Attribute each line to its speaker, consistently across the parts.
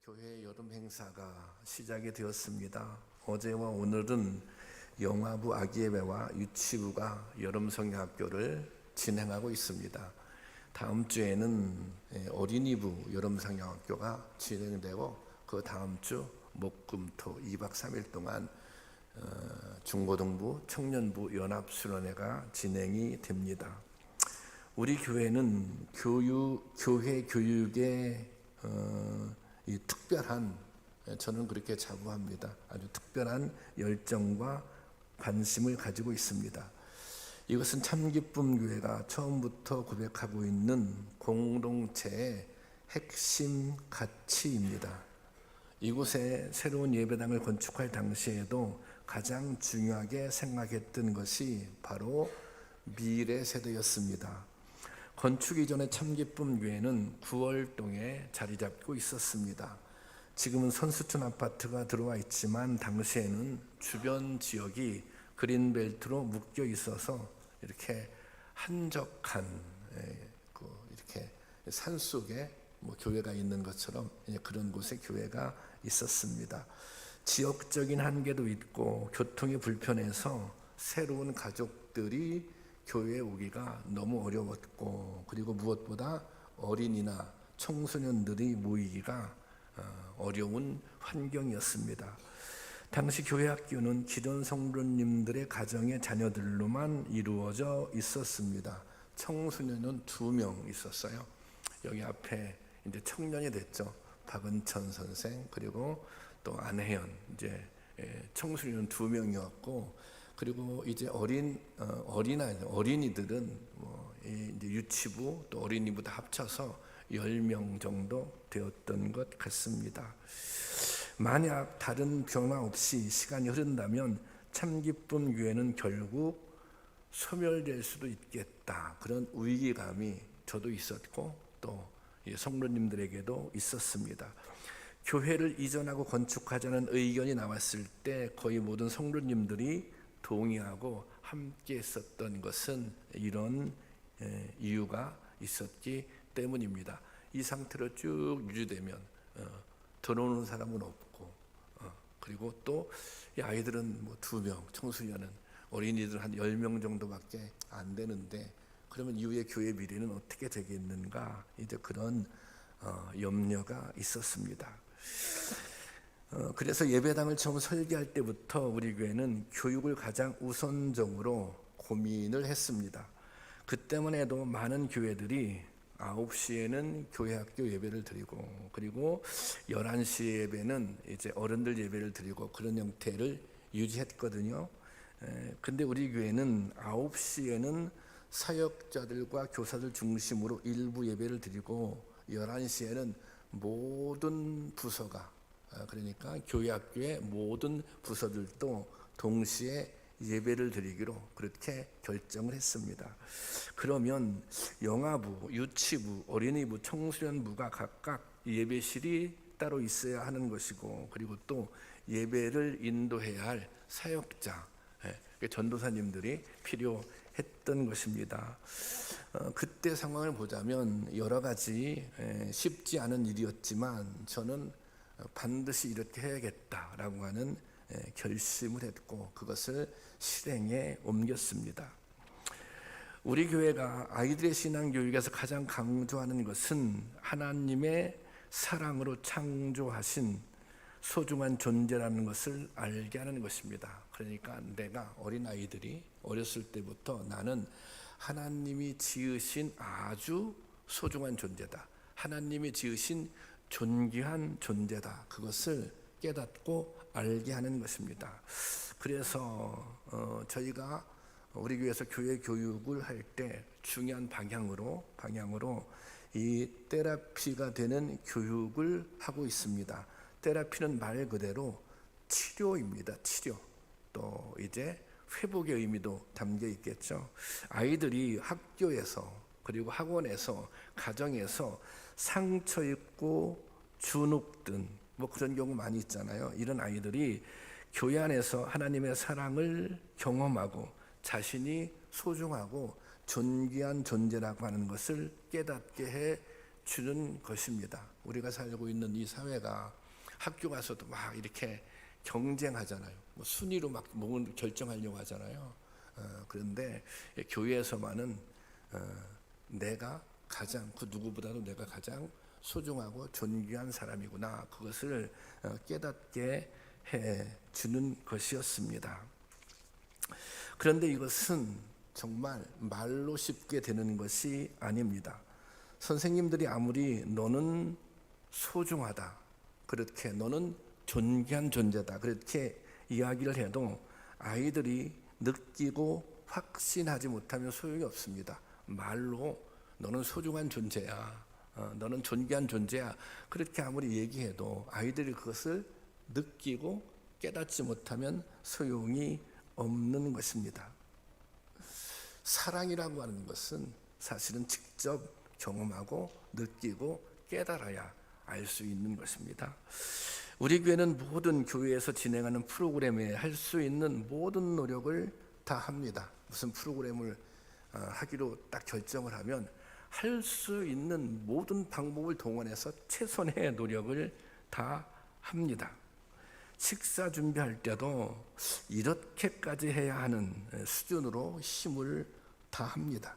Speaker 1: 교회 여름 행사가 시작이 되었습니다. 어제와 오늘은 영화부 아기예배와 유치부가 여름 성경학교를 진행하고 있습니다. 다음 주에는 어린이부 여름 성경학교가 진행되고 그 다음 주 목금토 2박 3일 동안 중고등부 청년부 연합수련회가 진행이 됩니다. 우리 교회는 교회 교육에 이 특별한, 저는 그렇게 자부합니다. 아주 특별한 열정과 관심을 가지고 있습니다. 이것은 참기쁨 교회가 처음부터 고백하고 있는 공동체의 핵심 가치입니다. 이곳에 새로운 예배당을 건축할 당시에도 가장 중요하게 생각했던 것이 바로 미래 세대였습니다. 건축 이전의 참기쁨 교회는 9월동에 자리 잡고 있었습니다. 지금은 선수촌 아파트가 들어와 있지만 당시에는 주변 지역이 그린벨트로 묶여 있어서 이렇게 한적한 이렇게 산속에 교회가 있는 것처럼 그런 곳에 교회가 있었습니다. 지역적인 한계도 있고 교통이 불편해서 새로운 가족들이 교회에 오기가 너무 어려웠고, 그리고 무엇보다 어린이나 청소년들이 모이기가 어려운 환경이었습니다. 당시 교회 학교는 기존 성도님들의 가정의 자녀들로만 이루어져 있었습니다. 청소년은 2명 있었어요. 여기 앞에 이제 청년이 됐죠. 박은천 선생, 그리고 또 안혜연, 이제 청소년은 2명이었고, 그리고 이제 어린이들은 이제 유치부 또 어린이부 다 합쳐서 10명 정도 되었던 것 같습니다. 만약 다른 변화 없이 시간이 흐른다면 참기쁨 교회는 결국 소멸될 수도 있겠다, 그런 위기감이 저도 있었고 또 성도님들에게도 있었습니다. 교회를 이전하고 건축하자는 의견이 나왔을 때 거의 모든 성도님들이 동의하고 함께 했었던 것은 이런 이유가 있었기 때문입니다. 이 상태로 쭉 유지되면 들어오는 사람은 없고, 그리고 또 아이들은 2명, 청소년은, 어린이들은 한 10명 정도밖에 안 되는데 그러면 이후에 교회 미래는 어떻게 되겠는가, 이제 그런 염려가 있었습니다. 그래서 예배당을 처음 설계할 때부터 우리 교회는 교육을 가장 우선적으로 고민을 했습니다. 그때만 해도 많은 교회들이 9시에는 교회 학교 예배를 드리고, 그리고 11시 예배는 이제 어른들 예배를 드리고, 그런 형태를 유지했거든요. 근데 우리 교회는 9시에는 사역자들과 교사들 중심으로 일부 예배를 드리고, 11시에는 모든 부서가, 그러니까 교회 학교의 모든 부서들도 동시에 예배를 드리기로 그렇게 결정을 했습니다. 그러면 영아부, 유치부, 어린이부, 청소년부가 각각 예배실이 따로 있어야 하는 것이고, 그리고 또 예배를 인도해야 할 사역자, 전도사님들이 필요했던 것입니다. 그때 상황을 보자면 여러 가지 쉽지 않은 일이었지만 저는 반드시 이렇게 해야겠다라고 하는 결심을 했고 그것을 실행에 옮겼습니다. 우리 교회가 아이들의 신앙교육에서 가장 강조하는 것은 하나님의 사랑으로 창조하신 소중한 존재라는 것을 알게 하는 것입니다. 그러니까 내가 어린아이들이 어렸을 때부터 나는 하나님이 지으신 아주 소중한 존재다, 하나님이 지으신 존귀한 존재다, 그것을 깨닫고 알게 하는 것입니다. 그래서 저희가 우리 교회에서 교회 교육을 할 때 중요한 방향으로 이 테라피가 되는 교육을 하고 있습니다. 테라피는 말 그대로 치료입니다. 치료. 또 이제 회복의 의미도 담겨 있겠죠. 아이들이 학교에서, 그리고 학원에서, 가정에서 상처 입고 주눅든 그런 경우 많이 있잖아요. 이런 아이들이 교회 안에서 하나님의 사랑을 경험하고 자신이 소중하고 존귀한 존재라고 하는 것을 깨닫게 해 주는 것입니다. 우리가 살고 있는 이 사회가 학교 가서도 막 이렇게 경쟁하잖아요. 뭐 순위로 막 뭘 결정하려고 하잖아요. 그런데 교회에서만은 내가 가장, 그 누구보다도 내가 가장 소중하고 존귀한 사람이구나, 그것을 깨닫게 해 주는 것이었습니다. 그런데 이것은 정말 말로 쉽게 되는 것이 아닙니다. 선생님들이 아무리 너는 소중하다, 그렇게 너는 존귀한 존재다, 그렇게 이야기를 해도 아이들이 느끼고 확신하지 못하면 소용이 없습니다. 말로 너는 소중한 존재야, 너는 존귀한 존재야, 그렇게 아무리 얘기해도 아이들이 그것을 느끼고 깨닫지 못하면 소용이 없는 것입니다. 사랑이라고 하는 것은 사실은 직접 경험하고 느끼고 깨달아야 알 수 있는 것입니다. 우리 교회는 모든 교회에서 진행하는 프로그램에 할 수 있는 모든 노력을 다 합니다. 무슨 프로그램을 하기로 딱 결정을 하면 할 수 있는 모든 방법을 동원해서 최선의 노력을 다 합니다. 식사 준비할 때도 이렇게까지 해야 하는 수준으로 힘을 다합니다.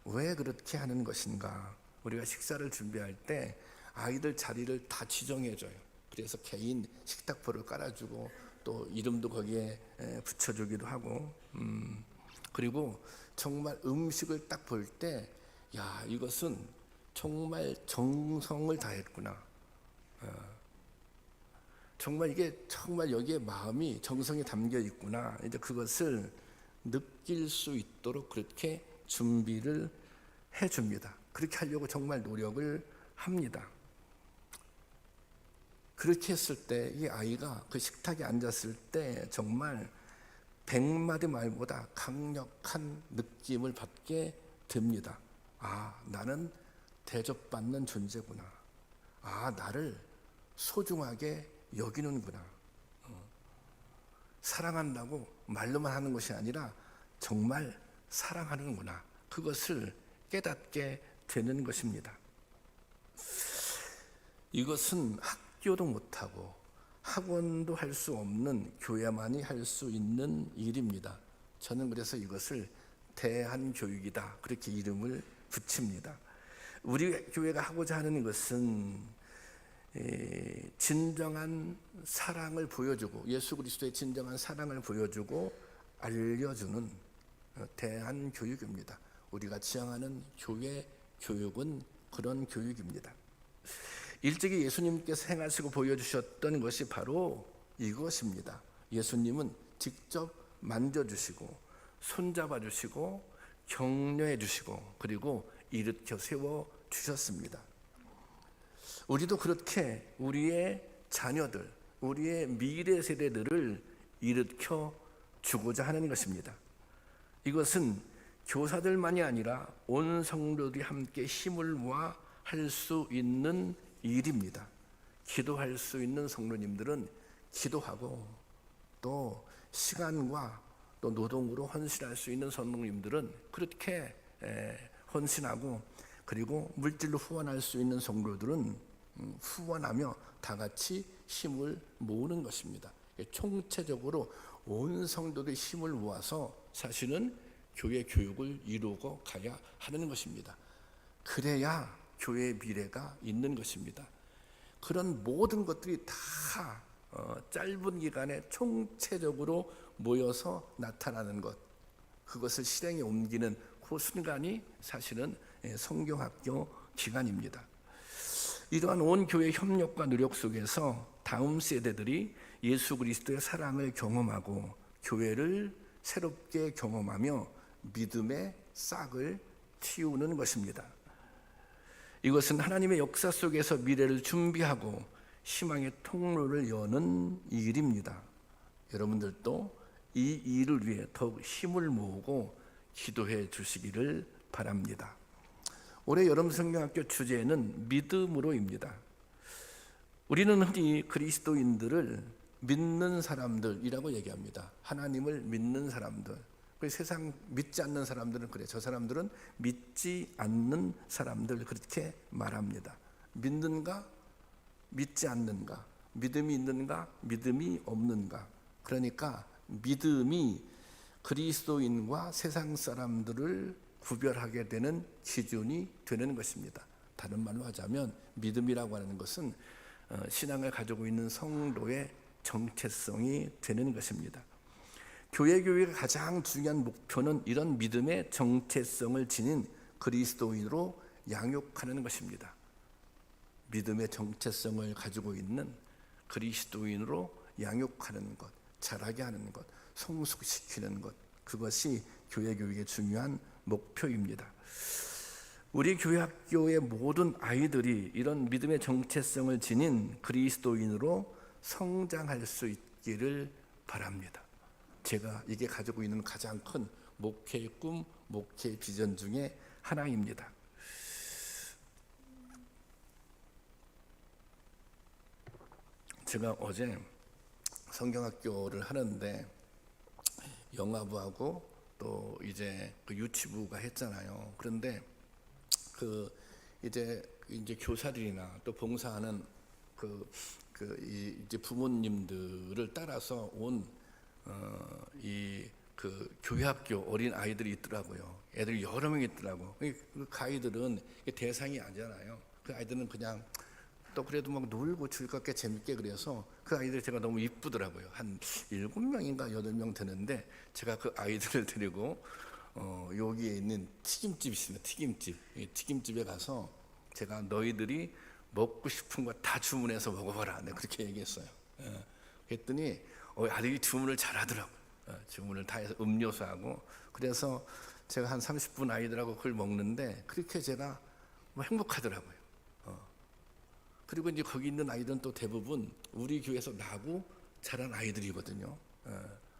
Speaker 1: 왜 그렇게 하는 것인가? 우리가 식사를 준비할 때 아이들 자리를 다 지정해줘요. 그래서 개인 식탁표를 깔아주고 또 이름도 거기에 붙여주기도 하고, 그리고 정말 음식을 딱 볼 때, 야, 이것은 정말 정성을 다했구나, 정말 이게 정말 여기에 마음이, 정성이 담겨 있구나, 이제 그것을 느낄 수 있도록 그렇게 준비를 해줍니다. 그렇게 하려고 정말 노력을 합니다. 그렇게 했을 때 이 아이가 그 식탁에 앉았을 때 정말 100마디 말보다 강력한 느낌을 받게 됩니다. 아, 나는 대접받는 존재구나. 아, 나를 소중하게 여기는구나. 사랑한다고 말로만 하는 것이 아니라 정말 사랑하는구나. 그것을 깨닫게 되는 것입니다. 이것은 학교도 못하고 학원도 할 수 없는 교회만이 할 수 있는 일입니다. 저는 그래서 이것을 대한교육이다, 그렇게 이름을 붙입니다. 우리 교회가 하고자 하는 것은 진정한 사랑을 보여주고, 예수 그리스도의 진정한 사랑을 보여주고 알려주는 대한교육입니다. 우리가 지향하는 교회 교육은 그런 교육입니다. 일찍이 예수님께서 행하시고 보여주셨던 것이 바로 이것입니다. 예수님은 직접 만져주시고 손잡아 주시고 격려해 주시고 그리고 일으켜 세워 주셨습니다. 우리도 그렇게 우리의 자녀들, 우리의 미래 세대들을 일으켜 주고자 하는 것입니다. 이것은 교사들만이 아니라 온 성도들이 함께 힘을 모아 할 수 있는 일입니다. 기도할 수 있는 성도님들은 기도하고, 또 시간과 또 노동으로 헌신할 수 있는 성도님들은 그렇게 헌신하고, 그리고 물질로 후원할 수 있는 성도들은 후원하며 다 같이 힘을 모으는 것입니다. 총체적으로 온 성도들의 힘을 모아서 사실은 교회 교육을 이루고 가야 하는 것입니다. 그래야 교회의 미래가 있는 것입니다. 그런 모든 것들이 다 짧은 기간에 총체적으로 모여서 나타나는 것, 그것을 실행에 옮기는 그 순간이 사실은 성경학교 기간입니다. 이러한 온 교회 협력과 노력 속에서 다음 세대들이 예수 그리스도의 사랑을 경험하고 교회를 새롭게 경험하며 믿음의 싹을 틔우는 것입니다. 이것은 하나님의 역사 속에서 미래를 준비하고 희망의 통로를 여는 일입니다. 여러분들도 이 일을 위해 더욱 힘을 모으고 기도해 주시기를 바랍니다. 올해 여름 성경학교 주제는 믿음으로입니다. 우리는 흔히 그리스도인들을 믿는 사람들이라고 얘기합니다. 하나님을 믿는 사람들. 그 세상 믿지 않는 사람들은 그래. 저 사람들은 믿지 않는 사람들 그렇게 말합니다. 믿는가? 믿지 않는가? 믿음이 있는가? 믿음이 없는가? 그러니까 믿음이 그리스도인과 세상 사람들을 구별하게 되는 기준이 되는 것입니다. 다른 말로 하자면 믿음이라고 하는 것은 신앙을 가지고 있는 성도의 정체성이 되는 것입니다. 교회가 가장 중요한 목표는 이런 믿음의 정체성을 지닌 그리스도인으로 양육하는 것입니다. 믿음의 정체성을 가지고 있는 그리스도인으로 양육하는 것, 자라게 하는 것, 성숙시키는 것, 그것이 교회의 중요한 목표입니다. 우리 교회 학교의 모든 아이들이 이런 믿음의 정체성을 지닌 그리스도인으로 성장할 수 있기를 바랍니다. 제가 이게 가지고 있는 가장 큰 목회의 꿈, 목회의 비전 중에 하나입니다. 제가 어제 성경학교를 하는데 영화부하고 또 이제 그 유치부가 했잖아요. 그런데 이제 교사들이나 또 봉사하는 이제 부모님들을 따라서 온 교회 학교 어린 아이들이 있더라고요. 애들이 여러 명 있더라고. 그 아이들은 대상이 아니잖아요. 그 아이들은 그냥 또 그래도 막 놀고 즐겁게 재밌게 그래서 그 아이들이 제가 너무 이쁘더라고요. 한 7명인가 8명 되는데 제가 그 아이들을 데리고 여기에 있는 튀김집이 있습니다. 튀김집에 가서 제가 너희들이 먹고 싶은 거 다 주문해서 먹어봐라. 내가 그렇게 얘기했어요. 그랬더니 아들이 주문을 잘하더라고요. 주문을 다 해서 음료수하고. 그래서 제가 한 30분 아이들하고 그걸 먹는데 그렇게 제가 행복하더라고요. 그리고 이제 거기 있는 아이들은 또 대부분 우리 교회에서 나고 자란 아이들이거든요.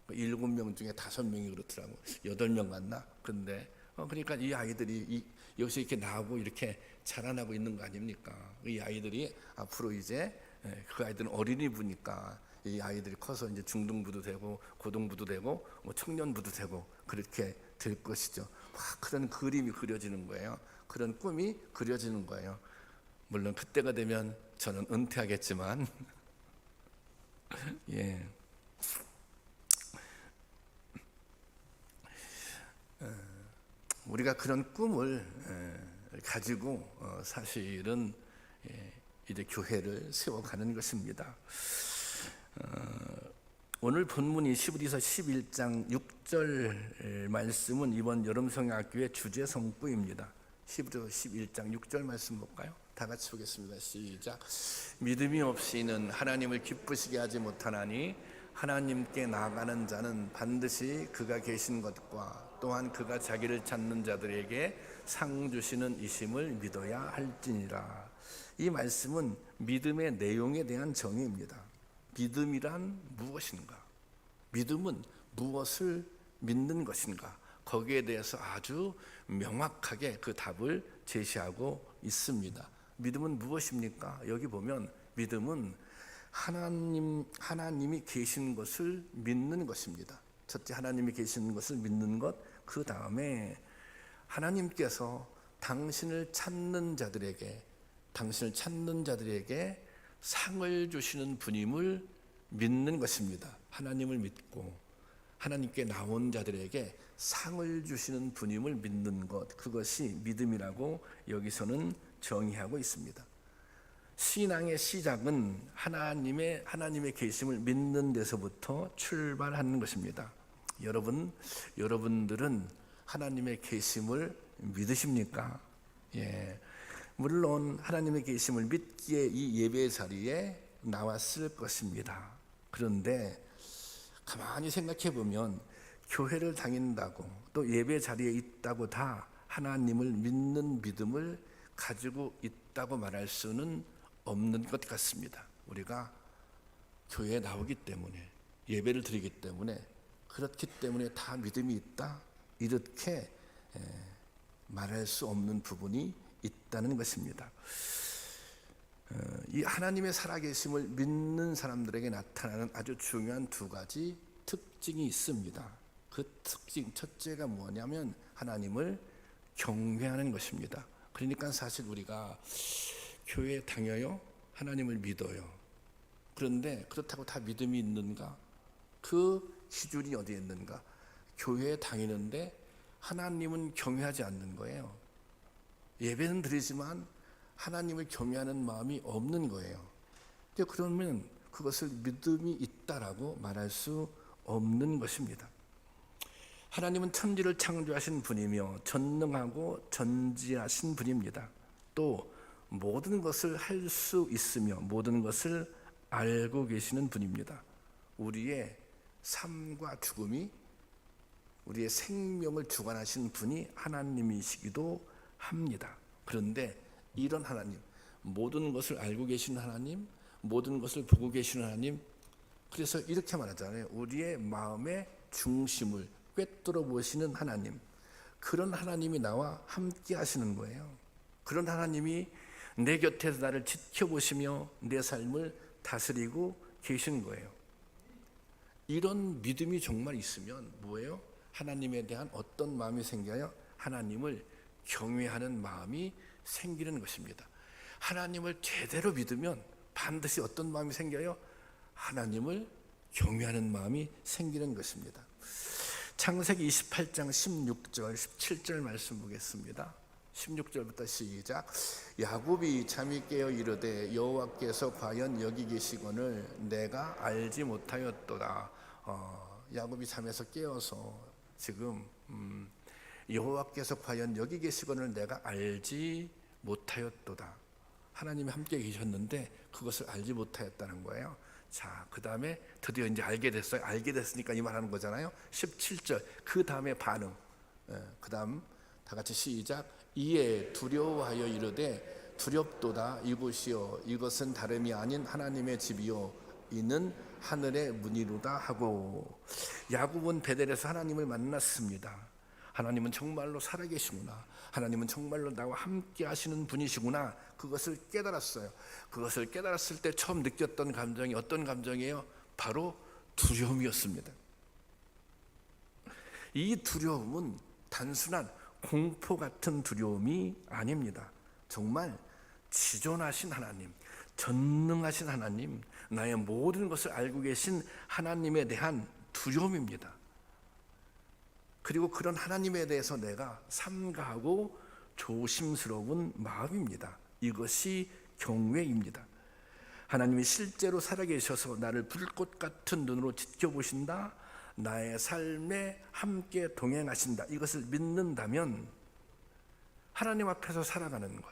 Speaker 1: 7명 중에 5명이 그렇더라고. 8명 같나? 근데 그러니까 이 아이들이 여기서 이렇게 나고 이렇게 자라나고 있는 거 아닙니까? 이 아이들이 앞으로 이제 그 아이들은 어린이부니까 이 아이들이 커서 이제 중등부도 되고 고등부도 되고 뭐 청년부도 되고 그렇게 될 것이죠. 막 그런 그림이 그려지는 거예요. 그런 꿈이 그려지는 거예요. 물론 그때가 되면 저는 은퇴하겠지만 예. 우리가 그런 꿈을 가지고 사실은 이제 교회를 세워가는 것입니다. 오늘 본문이 시브리서 11장 6절 말씀은 이번 여름성경학교의 주제 성구입니다. 시브리서 11장 6절 말씀 볼까요? 다 같이 보겠습니다. 시작. 믿음이 없이는 하나님을 기쁘시게 하지 못하나니 하나님께 나아가는 자는 반드시 그가 계신 것과 또한 그가 자기를 찾는 자들에게 상 주시는 이심을 믿어야 할지니라. 이 말씀은 믿음의 내용에 대한 정의입니다. 믿음이란 무엇인가? 믿음은 무엇을 믿는 것인가? 거기에 대해서 아주 명확하게 그 답을 제시하고 있습니다. 믿음은 무엇입니까? 여기 보면 믿음은 하나님이 계신 것을 믿는 것입니다. 첫째, 하나님이 계신 것을 믿는 것. 그 다음에 하나님께서 당신을 찾는 자들에게 상을 주시는 분임을 믿는 것입니다. 하나님을 믿고 하나님께 나온 자들에게 상을 주시는 분임을 믿는 것, 그것이 믿음이라고 여기서는 정의하고 있습니다. 신앙의 시작은 하나님의 계심을 믿는 데서부터 출발하는 것입니다. 여러분들은 하나님의 계심을 믿으십니까? 예. 물론 하나님의 계심을 믿기에 이 예배 자리에 나왔을 것입니다. 그런데 가만히 생각해 보면 교회를 다닌다고 또 예배 자리에 있다고 다 하나님을 믿는 믿음을 가지고 있다고 말할 수는 없는 것 같습니다. 우리가 교회에 나오기 때문에 예배를 드리기 때문에 그렇기 때문에 다 믿음이 있다 이렇게 말할 수 없는 부분이 있다는 것입니다. 이 하나님의 살아계심을 믿는 사람들에게 나타나는 아주 중요한 두 가지 특징이 있습니다. 그 특징 첫째가 뭐냐면 하나님을 경외하는 것입니다. 그러니까 사실 우리가 교회에 다녀요, 하나님을 믿어요. 그런데 그렇다고 다 믿음이 있는가? 그 기준이 어디에 있는가? 교회에 다니는데 하나님은 경외하지 않는 거예요. 예배는 드리지만 하나님을 경외하는 마음이 없는 거예요. 그러면 그것을 믿음이 있다라고 말할 수 없는 것입니다. 하나님은 천지를 창조하신 분이며 전능하고 전지하신 분입니다. 또 모든 것을 할 수 있으며 모든 것을 알고 계시는 분입니다. 우리의 삶과 죽음이, 우리의 생명을 주관하신 분이 하나님이시기도 합니다. 그런데 이런 하나님, 모든 것을 알고 계시는 하나님, 모든 것을 보고 계시는 하나님, 그래서 이렇게 말하잖아요. 우리의 마음의 중심을 꿰뚫어 보시는 하나님, 그런 하나님이 나와 함께 하시는 거예요. 그런 하나님이 내 곁에서 나를 지켜보시며 내 삶을 다스리고 계신 거예요. 이런 믿음이 정말 있으면 뭐예요? 하나님에 대한 어떤 마음이 생겨요? 하나님을 경외하는 마음이 생기는 것입니다. 하나님을 제대로 믿으면 반드시 어떤 마음이 생겨요? 하나님을 경외하는 마음이 생기는 것입니다. 창세기 28장 16절 17절 말씀 보겠습니다. 16절부터 시작. 야곱이 잠이 깨어 이르되 여호와께서 과연 여기 계시거늘 내가 알지 못하였도다. 야곱이 잠에서 깨어서 지금 여호와께서 과연 여기 계시거늘 내가 알지 못하였도다. 하나님이 함께 계셨는데 그것을 알지 못하였다는 거예요. 자, 그 다음에 드디어 이제 알게 됐어요. 알게 됐으니까 이 말하는 거잖아요. 17절 그 다음에 반응. 그 다음 다 같이 시작. 이에 두려워하여 이르되 두렵도다. 이곳이요 이것은 다름이 아닌 하나님의 집이요 이는 하늘의 문이로다 하고. 야곱은 베델에서 하나님을 만났습니다. 하나님은 정말로 살아계시구나, 하나님은 정말로 나와 함께 하시는 분이시구나, 그것을 깨달았어요. 그것을 깨달았을 때 처음 느꼈던 감정이 어떤 감정이에요? 바로 두려움이었습니다. 이 두려움은 단순한 공포 같은 두려움이 아닙니다. 정말 지존하신 하나님, 전능하신 하나님, 나의 모든 것을 알고 계신 하나님에 대한 두려움입니다. 그리고 그런 하나님에 대해서 내가 삼가하고 조심스러운 마음입니다. 이것이 경외입니다. 하나님이 실제로 살아계셔서 나를 불꽃 같은 눈으로 지켜보신다, 나의 삶에 함께 동행하신다, 이것을 믿는다면 하나님 앞에서 살아가는 것,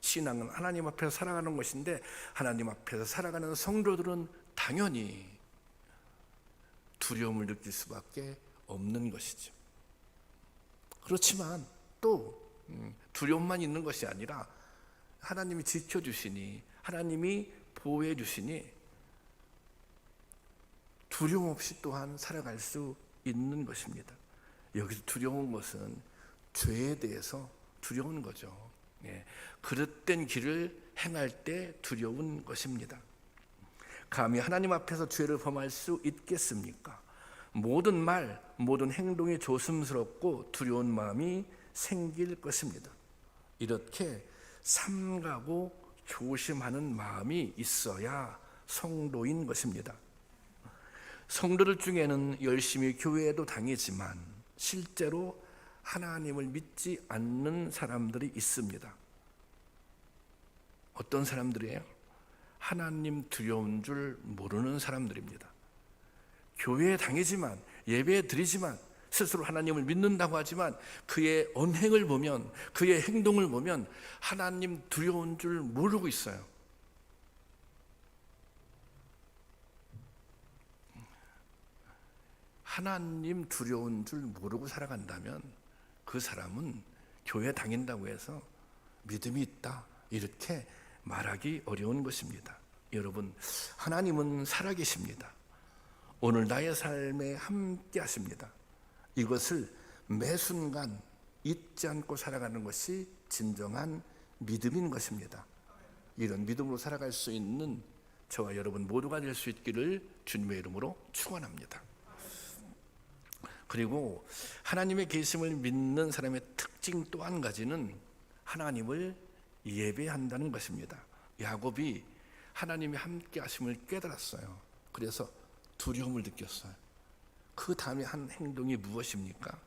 Speaker 1: 신앙은 하나님 앞에서 살아가는 것인데 하나님 앞에서 살아가는 성도들은 당연히 두려움을 느낄 수밖에 없는 것이죠. 그렇지만 또 두려움만 있는 것이 아니라 하나님이 지켜주시니, 하나님이 보호해 주시니 두려움 없이 또한 살아갈 수 있는 것입니다. 여기서 두려운 것은 죄에 대해서 두려운 거죠. 그릇된 길을 행할 때 두려운 것입니다. 감히 하나님 앞에서 죄를 범할 수 있겠습니까? 모든 말, 모든 행동이 조심스럽고 두려운 마음이 생길 것입니다. 이렇게 삼가고 조심하는 마음이 있어야 성도인 것입니다. 성도들 중에는 열심히 교회에도 다니지만 실제로 하나님을 믿지 않는 사람들이 있습니다. 어떤 사람들이에요? 하나님 두려운 줄 모르는 사람들입니다. 교회에 다니지만, 예배에 드리지만, 스스로 하나님을 믿는다고 하지만 그의 언행을 보면, 그의 행동을 보면 하나님 두려운 줄 모르고 있어요. 하나님 두려운 줄 모르고 살아간다면 그 사람은 교회 다닌다고 해서 믿음이 있다, 이렇게 말하기 어려운 것입니다. 여러분, 하나님은 살아계십니다. 오늘 나의 삶에 함께 하십니다. 이것을 매 순간 잊지 않고 살아가는 것이 진정한 믿음인 것입니다. 이런 믿음으로 살아갈 수 있는 저와 여러분 모두가 될 수 있기를 주님의 이름으로 축원합니다. 그리고 하나님의 계심을 믿는 사람의 특징 또 한 가지는 하나님을 예배한다는 것입니다. 야곱이 하나님의 함께 하심을 깨달았어요. 그래서 두려움을 느꼈어요. 그 다음에 한 행동이 무엇입니까?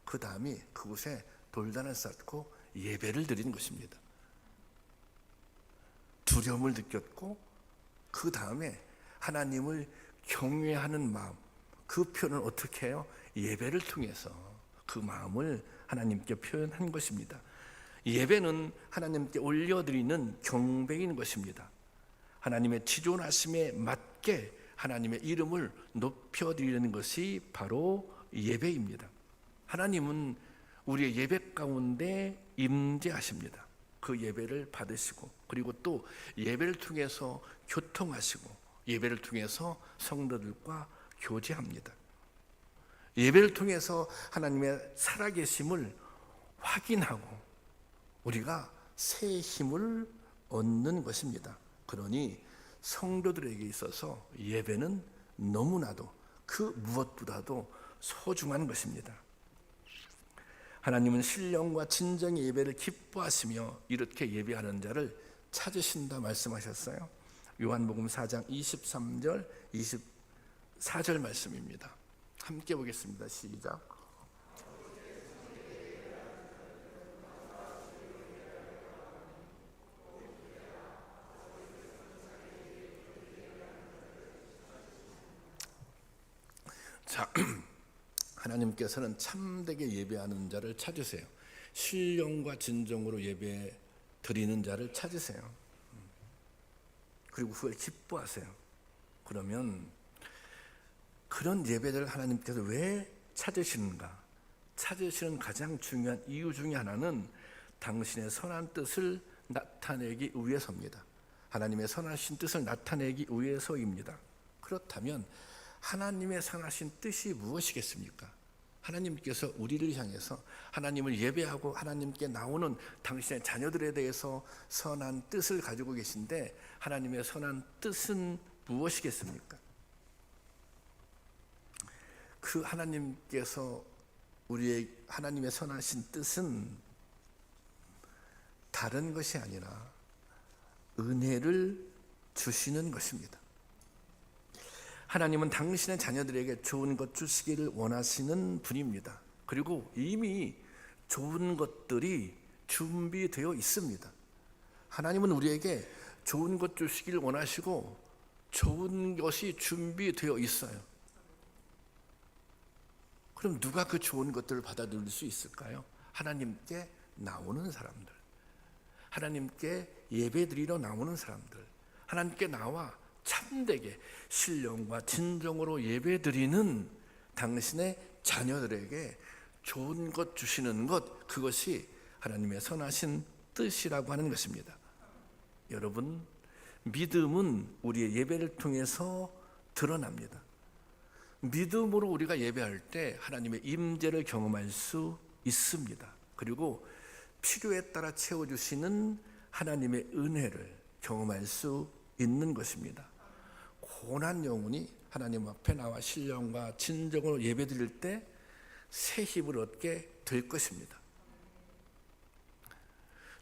Speaker 1: 그 다음에 그곳에 돌단을 쌓고 예배를 드린 것입니다. 두려움을 느꼈고 그 다음에 하나님을 경외하는 마음, 그 표현을 어떻게 해요? 예배를 통해서 그 마음을 하나님께 표현한 것입니다. 예배는 하나님께 올려드리는 경배인 것입니다. 하나님의 지존하심에 맞게 하나님의 이름을 높여드리는 것이 바로 예배입니다. 하나님은 우리의 예배 가운데 임재하십니다. 그 예배를 받으시고 그리고 또 예배를 통해서 교통하시고 예배를 통해서 성도들과 교제합니다. 예배를 통해서 하나님의 살아계심을 확인하고 우리가 새 힘을 얻는 것입니다. 그러니 성도들에게 있어서 예배는 너무나도 그 무엇보다도 소중한 것입니다. 하나님은 신령과 진정의 예배를 기뻐하시며 이렇게 예배하는 자를 찾으신다 말씀하셨어요. 요한복음 4장 23절 24절 말씀입니다. 함께 보겠습니다. 시작. 자, 하나님께서는 참되게 예배하는 자를 찾으세요. 신령과 진정으로 예배 드리는 자를 찾으세요. 그리고 그걸 기뻐하세요. 그러면 그런 예배를 하나님께서 왜 찾으시는가? 찾으시는 가장 중요한 이유 중에 하나는 당신의 선한 뜻을 나타내기 위해서입니다. 하나님의 선하신 뜻을 나타내기 위해서입니다. 그렇다면 하나님의 선하신 뜻이 무엇이겠습니까? 하나님께서 우리를 향해서 하나님을 예배하고 하나님께 나오는 당신의 자녀들에 대해서 선한 뜻을 가지고 계신데 하나님의 선한 뜻은 무엇이겠습니까? 그 하나님께서 우리의 하나님의 선하신 뜻은 다른 것이 아니라 은혜를 주시는 것입니다. 하나님은 당신의 자녀들에게 좋은 것 주시기를 원하시는 분입니다. 그리고 이미 좋은 것들이 준비되어 있습니다. 하나님은 우리에게 좋은 것 주시기를 원하시고 좋은 것이 준비되어 있어요. 그럼 누가 그 좋은 것들을 받아들일 수 있을까요? 하나님께 나오는 사람들, 하나님께 예배드리러 나오는 사람들, 하나님께 나와 참되게 신령과 진정으로 예배드리는 당신의 자녀들에게 좋은 것 주시는 것, 그것이 하나님의 선하신 뜻이라고 하는 것입니다. 여러분, 믿음은 우리의 예배를 통해서 드러납니다. 믿음으로 우리가 예배할 때 하나님의 임재를 경험할 수 있습니다. 그리고 필요에 따라 채워주시는 하나님의 은혜를 경험할 수 있는 것입니다. 고난 영혼이 하나님 앞에 나와 신령과 진정으로 예배드릴 때 새 힘을 얻게 될 것입니다.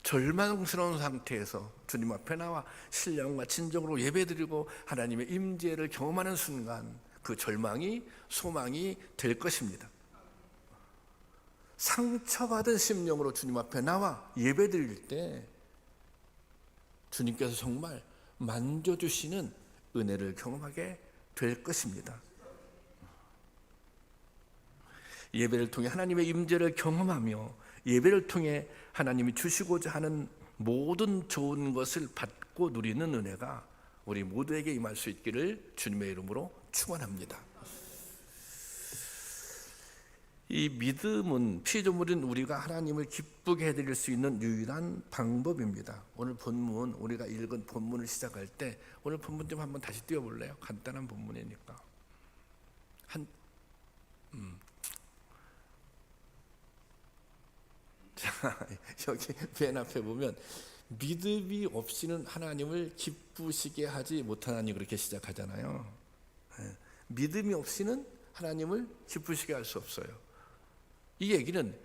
Speaker 1: 절망스러운 상태에서 주님 앞에 나와 신령과 진정으로 예배드리고 하나님의 임재를 경험하는 순간 그 절망이 소망이 될 것입니다. 상처받은 심령으로 주님 앞에 나와 예배드릴 때 주님께서 정말 만져주시는 은혜를 경험하게 될 것입니다. 예배를 통해 하나님의 임재를 경험하며 예배를 통해 하나님이 주시고자 하는 모든 좋은 것을 받고 누리는 은혜가 우리 모두에게 임할 수 있기를 주님의 이름으로 축원합니다. 이 믿음은 피조물인 우리가 하나님을 기쁘게 해드릴 수 있는 유일한 방법입니다. 오늘 본문, 우리가 읽은 본문을 시작할 때 오늘 본문 좀 한번 다시 띄워볼래요? 간단한 본문이니까. 자, 여기 맨 앞에 보면 믿음이 없이는 하나님을 기쁘시게 하지 못하나니 그렇게 시작하잖아요. 믿음이 없이는 하나님을 기쁘시게 할 수 없어요. 이 얘기는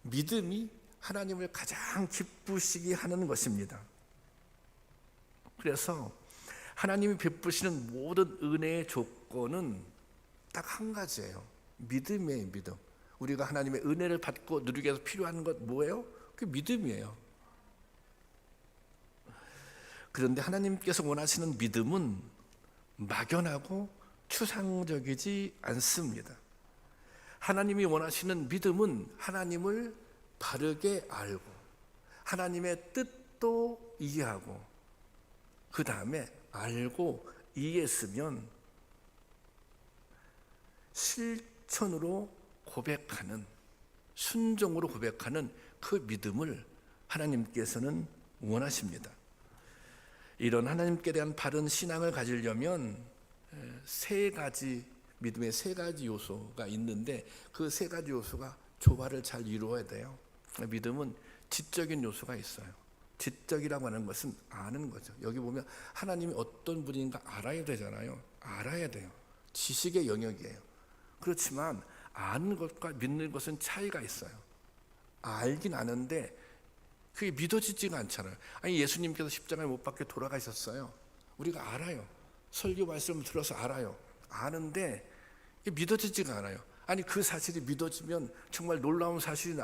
Speaker 1: 믿음이 하나님을 가장 기쁘시게 하는 것입니다. 그래서 하나님이 베푸시는 모든 은혜의 조건은 딱 한 가지예요. 믿음이에요. 믿음. 우리가 하나님의 은혜를 받고 누리기 위해서 필요한 것 뭐예요? 그게 믿음이에요. 그런데 하나님께서 원하시는 믿음은 막연하고 추상적이지 않습니다. 하나님이 원하시는 믿음은 하나님을 바르게 알고 하나님의 뜻도 이해하고 그 다음에 알고 이해했으면 실천으로 고백하는, 순종으로 고백하는 그 믿음을 하나님께서는 원하십니다. 이런 하나님께 대한 바른 신앙을 가지려면 세 가지, 믿음의 세 가지 요소가 있는데 그 세 가지 요소가 조화를 잘 이루어야 돼요. 믿음은 지적인 요소가 있어요. 지적이라고 하는 것은 아는 거죠. 여기 보면 하나님이 어떤 분인가 알아야 되잖아요. 알아야 돼요. 지식의 영역이에요. 그렇지만 아는 것과 믿는 것은 차이가 있어요. 알긴 아는데 그게 믿어지지가 않잖아요. 아니, 예수님께서 십자가에 못 박혀 돌아가셨어요. 우리가 알아요. 설교 말씀을 들어서 알아요. 아는데 이게 믿어지지가 않아요. 아니, 그 사실이 믿어지면 정말 놀라운 사실이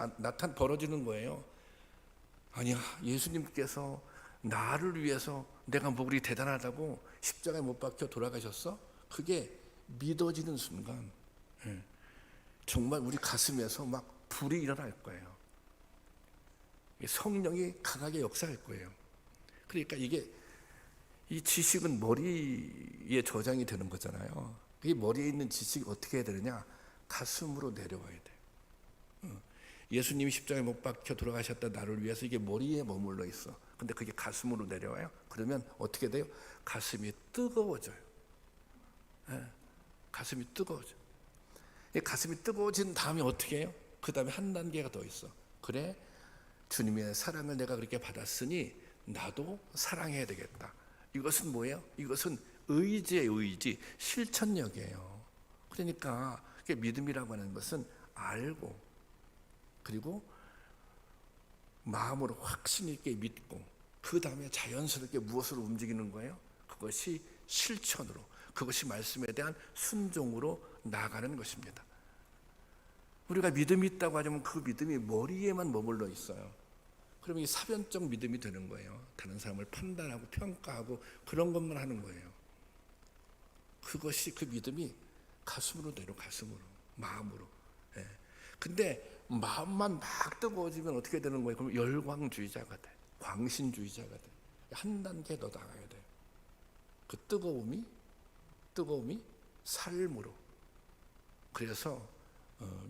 Speaker 1: 벌어지는 거예요. 아니야, 예수님께서 나를 위해서 내가 뭐 그리 대단하다고 십자가에 못 박혀 돌아가셨어? 그게 믿어지는 순간 정말 우리 가슴에서 막 불이 일어날 거예요. 성령이 강하게 역사할 거예요. 그러니까 이 지식은 머리에 저장이 되는 거잖아요. 이 머리에 있는 지식이 어떻게 해야 되느냐? 가슴으로 내려와야 돼요. 예수님이 십자가에 못 박혀 돌아가셨다 나를 위해서 이게 머리에 머물러 있어. 근데 그게 가슴으로 내려와요. 그러면 어떻게 돼요? 가슴이 뜨거워져요. 가슴이 뜨거워져. 가슴이 뜨거워진 다음에 어떻게 해요? 그 다음에 한 단계가 더 있어. 그래, 주님의 사랑을 내가 그렇게 받았으니 나도 사랑해야 되겠다. 이것은 뭐예요? 이것은 의지의 의지, 실천력이에요. 그러니까 믿음이라고 하는 것은 알고 그리고 마음으로 확신 있게 믿고 그 다음에 자연스럽게 무엇으로 움직이는 거예요? 그것이 실천으로, 그것이 말씀에 대한 순종으로 나아가는 것입니다. 우리가 믿음이 있다고 하자면 그 믿음이 머리에만 머물러 있어요. 그러면 이 사변적 믿음이 되는 거예요. 다른 사람을 판단하고 평가하고 그런 것만 하는 거예요. 그것이, 그 믿음이 가슴으로 내려, 가슴으로, 마음으로. 근데 마음만 막 뜨거워지면 어떻게 되는 거예요? 그럼 열광주의자가 돼. 광신주의자가 돼. 한 단계 더 나가야 돼요. 그 뜨거움이 삶으로. 그래서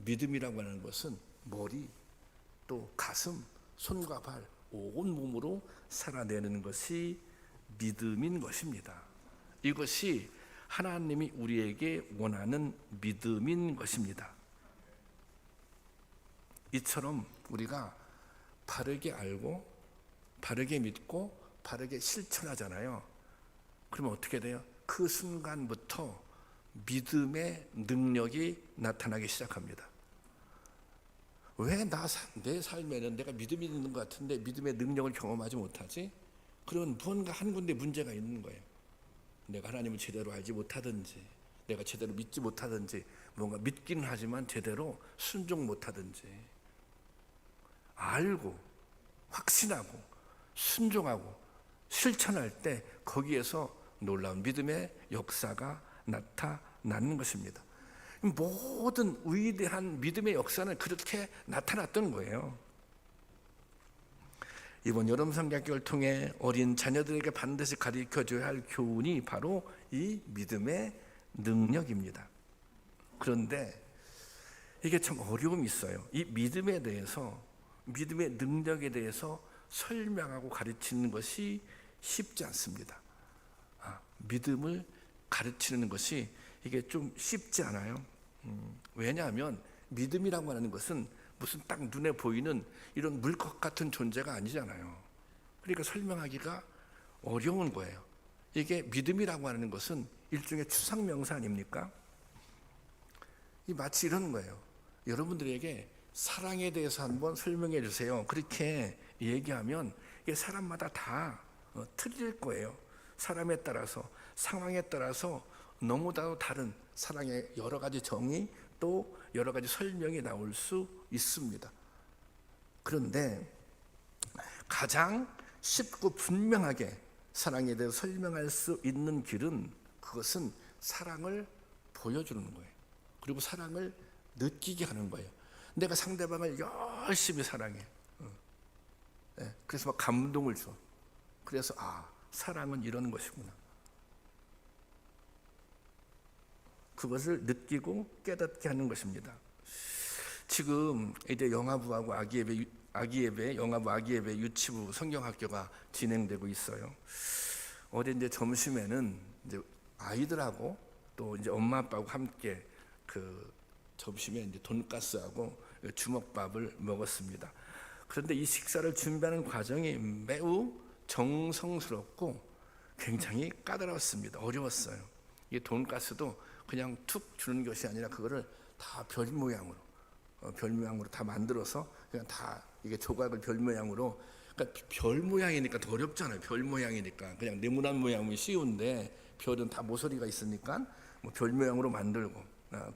Speaker 1: 믿음이라고 하는 것은 머리, 또 가슴, 손과 발, 온 몸으로 살아내는 것이 믿음인 것입니다. 이것이 하나님이 우리에게 원하는 믿음인 것입니다. 이처럼 우리가 바르게 알고 바르게 믿고 바르게 실천하잖아요. 그러면 어떻게 돼요? 그 순간부터 믿음의 능력이 나타나기 시작합니다. 왜 내 삶에는 내가 믿음이 있는 것 같은데 믿음의 능력을 경험하지 못하지? 그러면 무언가 한 군데 문제가 있는 거예요. 내가 하나님을 제대로 알지 못하든지, 내가 제대로 믿지 못하든지, 뭔가 믿기는 하지만 제대로 순종 못하든지, 알고 확신하고 순종하고 실천할 때 거기에서 놀라운 믿음의 역사가 나타나는 것입니다. 모든 위대한 믿음의 역사는 그렇게 나타났던 거예요. 이번 여름 성경학교를 통해 어린 자녀들에게 반드시 가르쳐줘야 할 교훈이 바로 이 믿음의 능력입니다. 그런데 이게 참 어려움이 있어요. 이 믿음에 대해서, 믿음의 능력에 대해서 설명하고 가르치는 것이 쉽지 않습니다. 믿음을 가르치는 것이 이게 좀 쉽지 않아요. 왜냐하면 믿음이라고 하는 것은 무슨 딱 눈에 보이는 이런 물것 같은 존재가 아니잖아요. 그러니까 설명하기가 어려운 거예요. 이게 믿음이라고 하는 것은 일종의 추상명사 아닙니까? 이 마치 이런 거예요. 여러분들에게 사랑에 대해서 한번 설명해 주세요. 그렇게 얘기하면 이게 사람마다 다 틀릴 거예요. 사람에 따라서, 상황에 따라서 너무나도 다른 사랑의 여러 가지 정의, 또 여러 가지 설명이 나올 수 있습니다. 그런데 가장 쉽고 분명하게 사랑에 대해 설명할 수 있는 길은, 그것은 사랑을 보여주는 거예요. 그리고 사랑을 느끼게 하는 거예요. 내가 상대방을 열심히 사랑해. 그래서 막 감동을 줘. 그래서 사랑은 이런 것이구나. 그것을 느끼고 깨닫게 하는 것입니다. 지금 이제 영아부하고 아기예배, 영아부 아기예배 유치부 성경학교가 진행되고 있어요. 어제 이제 점심에는 이제 아이들하고 또 이제 엄마 아빠하고 함께 그 점심에 이제 돈가스하고 주먹밥을 먹었습니다. 그런데 이 식사를 준비하는 과정이 매우 정성스럽고 굉장히 까다로웠습니다. 어려웠어요. 이 돈가스도 그냥 툭 주는 것이 아니라 그거를 다 별 모양으로 다 만들어서 그냥 다 이게 조각을 별 모양으로, 그러니까 별 모양이니까 더 어렵잖아요. 별 모양이니까 그냥 네모난 모양이 쉬운데, 별은 다 모서리가 있으니까 뭐 별 모양으로 만들고,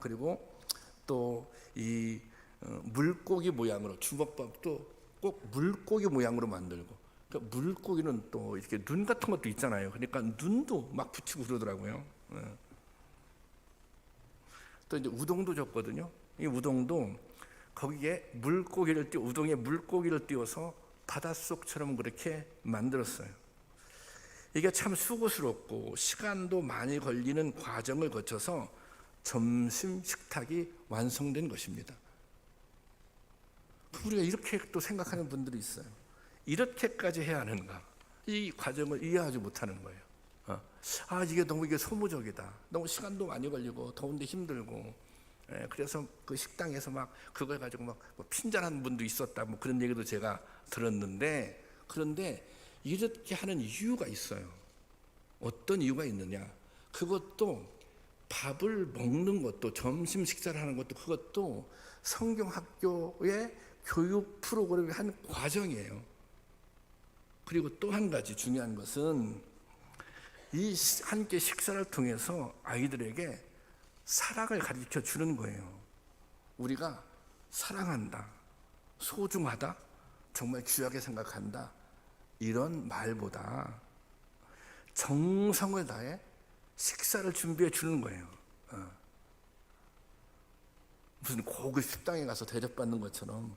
Speaker 1: 그리고 또 이 물고기 모양으로, 주먹밥도 꼭 물고기 모양으로 만들고, 그러니까 물고기는 또 이렇게 눈 같은 것도 있잖아요. 그러니까 눈도 막 붙이고 그러더라고요. 또 이제 우동도 줬거든요. 이 우동도 거기에 우동에 물고기를 띄워서 바닷속처럼 그렇게 만들었어요. 이게 참 수고스럽고 시간도 많이 걸리는 과정을 거쳐서 점심 식탁이 완성된 것입니다. 우리가 이렇게 또 생각하는 분들이 있어요. 이렇게까지 해야 하는가? 이 과정을 이해하지 못하는 거예요. 이게 너무 소모적이다. 너무 시간도 많이 걸리고 더운데 힘들고, 그래서 그 식당에서 막 그걸 가지고 막 핀잔한 분도 있었다, 뭐 그런 얘기도 제가 들었는데, 그런데 이렇게 하는 이유가 있어요. 어떤 이유가 있느냐? 그것도 밥을 먹는 것도, 점심 식사를 하는 것도, 그것도 성경학교의 교육 프로그램의 한 과정이에요. 그리고 또 한 가지 중요한 것은, 이 함께 식사를 통해서 아이들에게 사랑을 가르쳐 주는 거예요. 우리가 사랑한다, 소중하다, 정말 귀하게 생각한다, 이런 말보다 정성을 다해 식사를 준비해 주는 거예요. 무슨 고급 식당에 가서 대접받는 것처럼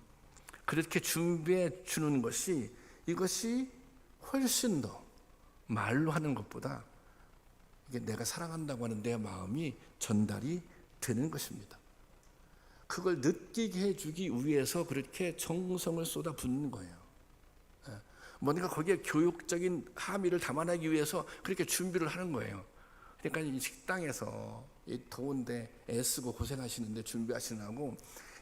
Speaker 1: 그렇게 준비해 주는 것이, 이것이 훨씬 더 말로 하는 것보다 이게 내가 사랑한다고 하는 내 마음이 전달이 되는 것입니다. 그걸 느끼게 해주기 위해서 그렇게 정성을 쏟아붓는 거예요. 뭔가 거기에 교육적인 함의를 담아내기 위해서 그렇게 준비를 하는 거예요. 그러니까 이 식당에서 이 더운데 애쓰고 고생하시는데 준비하시느라고,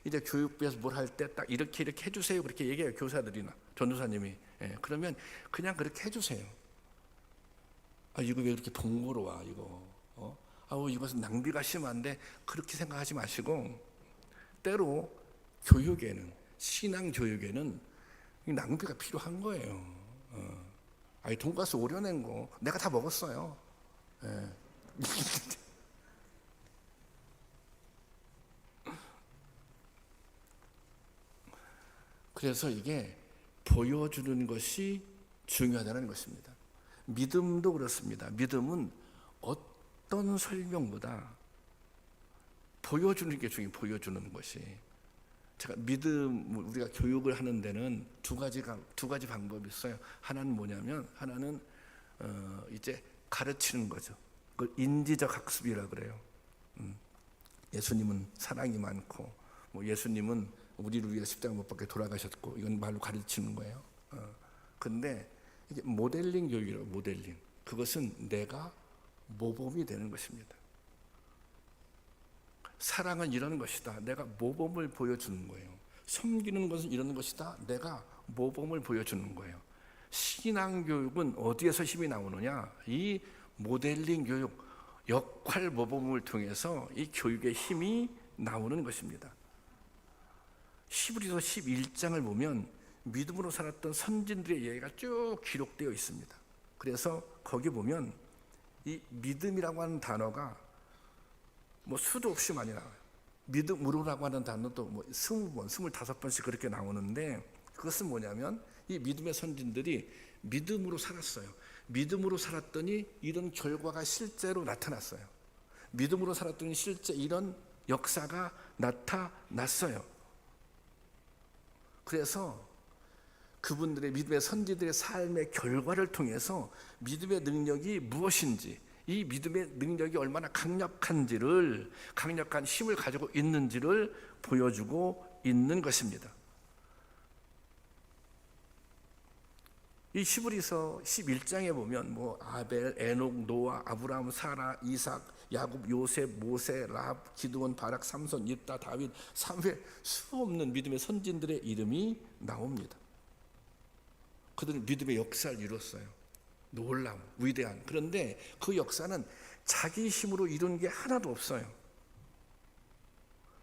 Speaker 1: 이제 교육부에서 뭘 할 때 딱 이렇게 해주세요, 그렇게 얘기해요. 교사들이나 전도사님이. 그러면 그냥 그렇게 해주세요. 이거 왜 이렇게 번거로워, 이거. 이것은 낭비가 심한데, 그렇게 생각하지 마시고, 때로 교육에는, 신앙 교육에는 낭비가 필요한 거예요. 돈가스 오려낸 거 내가 다 먹었어요. 그래서 이게 보여주는 것이 중요하다는 것입니다. 믿음도 그렇습니다. 믿음은 어떤 설명보다 보여주는 게 중요해요. 보여주는 것이. 제가 믿음, 우리가 교육을 하는 데는 두 가지 방법이 있어요. 하나는 뭐냐면, 하나는 이제 가르치는 거죠. 그걸 인지적 학습이라 그래요. 예수님은 사랑이 많고, 뭐 예수님은 우리를 위해 십자가 못 박혀 돌아가셨고, 이건 말로 가르치는 거예요. 근데 이게 모델링 교육이라고, 모델링. 그것은 내가 모범이 되는 것입니다. 사랑은 이런 것이다, 내가 모범을 보여주는 거예요. 섬기는 것은 이런 것이다, 내가 모범을 보여주는 거예요. 신앙교육은 어디에서 힘이 나오느냐? 이 모델링 교육, 역할 모범을 통해서 이 교육의 힘이 나오는 것입니다. 히브리서 11장을 보면 믿음으로 살았던 선진들의 이야기가 쭉 기록되어 있습니다. 그래서 거기 보면 이 믿음이라고 하는 단어가 뭐 수도 없이 많이 나와요. 믿음으로라고 하는 단어도 뭐 20번, 25번씩 그렇게 나오는데, 그것은 뭐냐면 이 믿음의 선진들이 믿음으로 살았어요. 믿음으로 살았더니 이런 결과가 실제로 나타났어요. 믿음으로 살았더니 실제 이런 역사가 나타났어요. 그래서 그분들의 믿음의 선지들의 삶의 결과를 통해서 믿음의 능력이 무엇인지, 이 믿음의 능력이 얼마나 강력한 힘을 가지고 있는지를 보여주고 있는 것입니다. 이 히브리서 11장에 보면 뭐 아벨, 에녹, 노아, 아브라함, 사라, 이삭, 야곱, 요셉, 모세, 라합, 기드온, 바락, 삼손, 옅다, 다윗, 사무엘, 수없는 믿음의 선진들의 이름이 나옵니다. 그들은 믿음의 역사를 이뤘어요. 놀라운, 위대한. 그런데 그 역사는 자기 힘으로 이룬 게 하나도 없어요.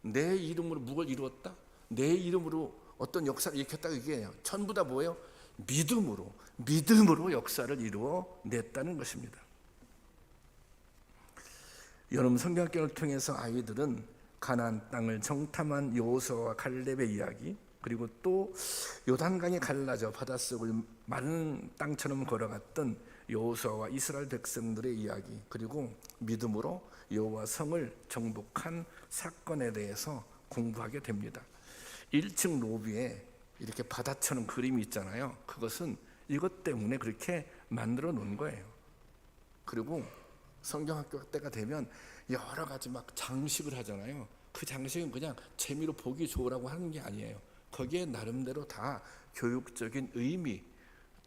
Speaker 1: 내 이름으로 무엇을 이루었다? 내 이름으로 어떤 역사를 일으켰다, 이게 전부 다 뭐예요? 믿음으로 역사를 이루어 냈다는 것입니다. 여러분, 성경학교를 통해서 아이들은 가나안 땅을 정탐한 여호수아와 갈렙의 이야기, 그리고 또 요단강이 갈라져 바닷속을 마른 땅처럼 걸어갔던 여호수아와 이스라엘 백성들의 이야기, 그리고 믿음으로 여호와 성을 정복한 사건에 대해서 공부하게 됩니다. 1층 로비에 이렇게 바다처럼 그림이 있잖아요. 그것은 이것 때문에 그렇게 만들어 놓은 거예요. 그리고 성경학교 때가 되면 여러 가지 막 장식을 하잖아요. 그 장식은 그냥 재미로 보기 좋으라고 하는 게 아니에요. 거기에 나름대로 다 교육적인 의미,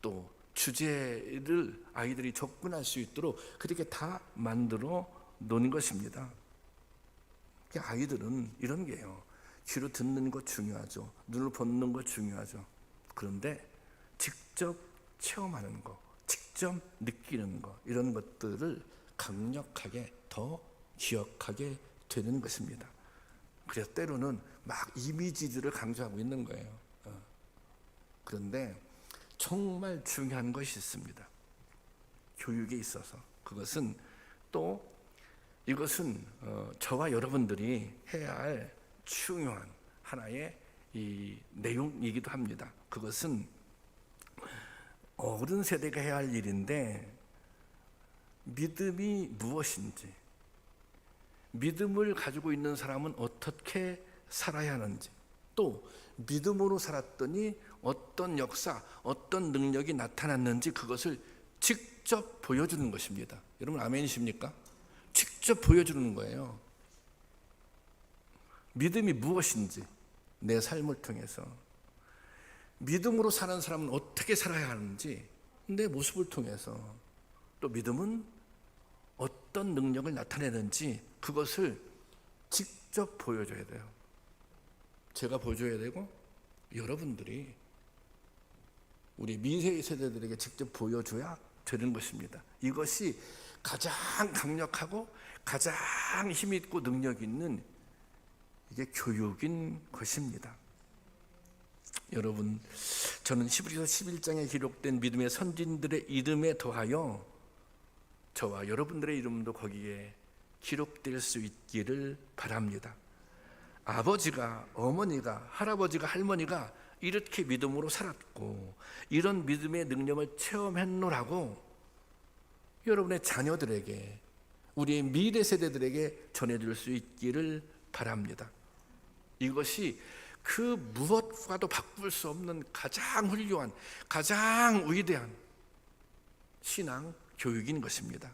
Speaker 1: 또 주제를 아이들이 접근할 수 있도록 그렇게 다 만들어 놓은 것입니다. 아이들은 이런 게요. 귀로 듣는 것 중요하죠. 눈으로 보는 것 중요하죠. 그런데 직접 체험하는 것, 직접 느끼는 것, 이런 것들을 강력하게 더 기억하게 되는 것입니다. 그래서 때로는 막 이미지들을 강조하고 있는 거예요. 그런데 정말 중요한 것이 있습니다. 교육에 있어서. 그것은 또 이것은 저와 여러분들이 해야 할 중요한 하나의 이 내용이기도 합니다. 그것은 어른 세대가 해야 할 일인데, 믿음이 무엇인지, 믿음을 가지고 있는 사람은 어떻게 살아야 하는지, 또 믿음으로 살았더니 어떤 역사, 어떤 능력이 나타났는지 그것을 직접 보여주는 것입니다. 여러분 아멘이십니까? 직접 보여주는 거예요. 믿음이 무엇인지 내 삶을 통해서, 믿음으로 사는 사람은 어떻게 살아야 하는지 내 모습을 통해서, 또 믿음은 어떤 능력을 나타내는지 그것을 직접 보여줘야 돼요. 제가 보여줘야 되고 여러분들이 우리 미래 세대들에게 직접 보여줘야 되는 것입니다. 이것이 가장 강력하고 가장 힘있고 능력 있는 이게 교육인 것입니다. 여러분, 저는 히브리서 11장에 기록된 믿음의 선진들의 이름에 더하여 저와 여러분들의 이름도 거기에 기록될 수 있기를 바랍니다. 아버지가, 어머니가, 할아버지가, 할머니가 이렇게 믿음으로 살았고 이런 믿음의 능력을 체험했노라고 여러분의 자녀들에게, 우리의 미래 세대들에게 전해줄 수 있기를 바랍니다. 이것이 그 무엇과도 바꿀 수 없는 가장 훌륭한, 가장 위대한 신앙 교육인 것입니다.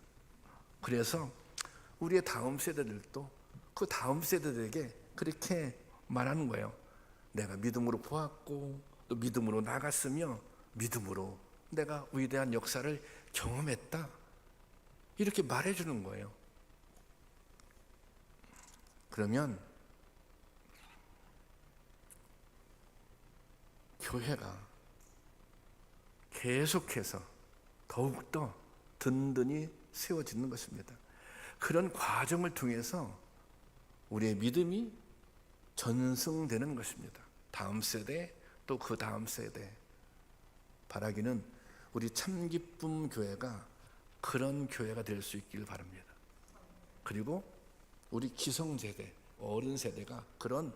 Speaker 1: 그래서 우리의 다음 세대들도 그 다음 세대들에게 그렇게 말하는 거예요. 내가 믿음으로 보았고 또 믿음으로 나갔으며 믿음으로 내가 위대한 역사를 경험했다, 이렇게 말해주는 거예요. 그러면 교회가 계속해서 더욱더 든든히 세워지는 것입니다. 그런 과정을 통해서 우리의 믿음이 전승되는 것입니다. 다음 세대 또 그 다음 세대. 바라기는 우리 참기쁨 교회가 그런 교회가 될 수 있길 바랍니다. 그리고 우리 기성세대, 어른 세대가 그런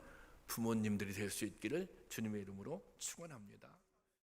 Speaker 1: 부모님들이 될 수 있기를 주님의 이름으로 축원합니다.